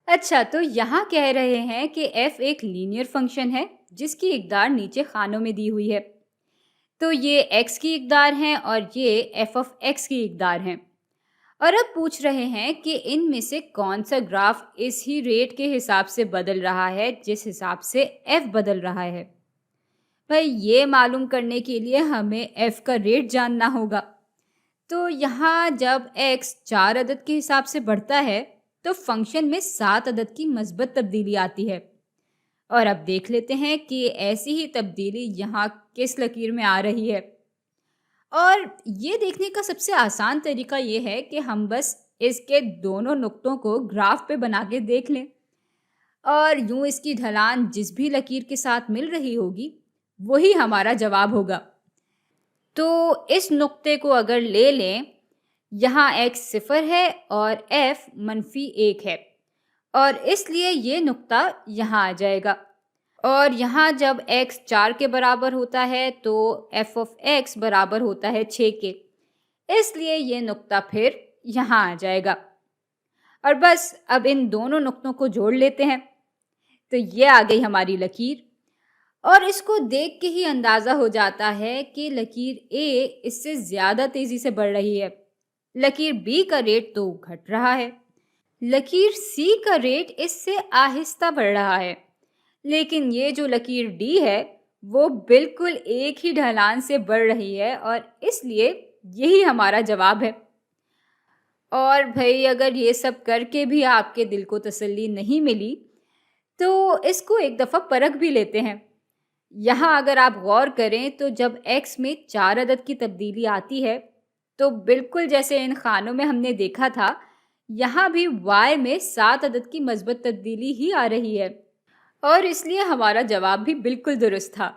اچھا، تو یہاں کہہ رہے ہیں کہ ایف ایک لینئر فنکشن ہے جس کی اقدار نیچے خانوں میں دی ہوئی ہے۔ تو یہ ایکس کی اقدار ہیں اور یہ ایف آف ایکس کی اقدار ہیں، اور اب پوچھ رہے ہیں کہ ان میں سے کون سا گراف اس ہی ریٹ کے حساب سے بدل رہا ہے جس حساب سے ایف بدل رہا ہے۔ بھائی یہ معلوم کرنے کے لیے ہمیں ایف کا ریٹ جاننا ہوگا۔ تو یہاں جب ایکس 4 عدد کے حساب سے بڑھتا ہے تو فنکشن میں 7 عدد کی مثبت تبدیلی آتی ہے، اور اب دیکھ لیتے ہیں کہ ایسی ہی تبدیلی یہاں کس لکیر میں آ رہی ہے۔ اور یہ دیکھنے کا سب سے آسان طریقہ یہ ہے کہ ہم بس اس کے دونوں نقطوں کو گراف پہ بنا کے دیکھ لیں، اور یوں اس کی ڈھلان جس بھی لکیر کے ساتھ مل رہی ہوگی وہی ہمارا جواب ہوگا۔ تو اس نقطے کو اگر لے لیں، یہاں ایکس 0 ہے اور ایف -1 ہے، اور اس لیے یہ نقطہ یہاں آ جائے گا، اور یہاں جب ایکس 4 کے برابر ہوتا ہے تو ایف آف ایکس برابر ہوتا ہے 6 کے، اس لیے یہ نقطہ پھر یہاں آ جائے گا۔ اور بس اب ان دونوں نقطوں کو جوڑ لیتے ہیں تو یہ آ گئی ہماری لکیر، اور اس کو دیکھ کے ہی اندازہ ہو جاتا ہے کہ لکیر اے اس سے زیادہ تیزی سے بڑھ رہی ہے، لکیر بی کا ریٹ تو گھٹ رہا ہے، لکیر سی کا ریٹ اس سے آہستہ بڑھ رہا ہے، لیکن یہ جو لکیر ڈی ہے وہ بالکل ایک ہی ڈھلان سے بڑھ رہی ہے، اور اس لیے یہی ہمارا جواب ہے۔ اور بھئی اگر یہ سب کر کے بھی آپ کے دل کو تسلی نہیں ملی تو اس کو ایک دفعہ پرکھ بھی لیتے ہیں۔ یہاں اگر آپ غور کریں تو جب ایکس میں 4 عدد کی تبدیلی آتی ہے تو بالکل جیسے ان خانوں میں ہم نے دیکھا تھا، یہاں بھی وائی میں 7 عدد کی مثبت تبدیلی ہی آ رہی ہے، اور اس لیے ہمارا جواب بھی بالکل درست تھا۔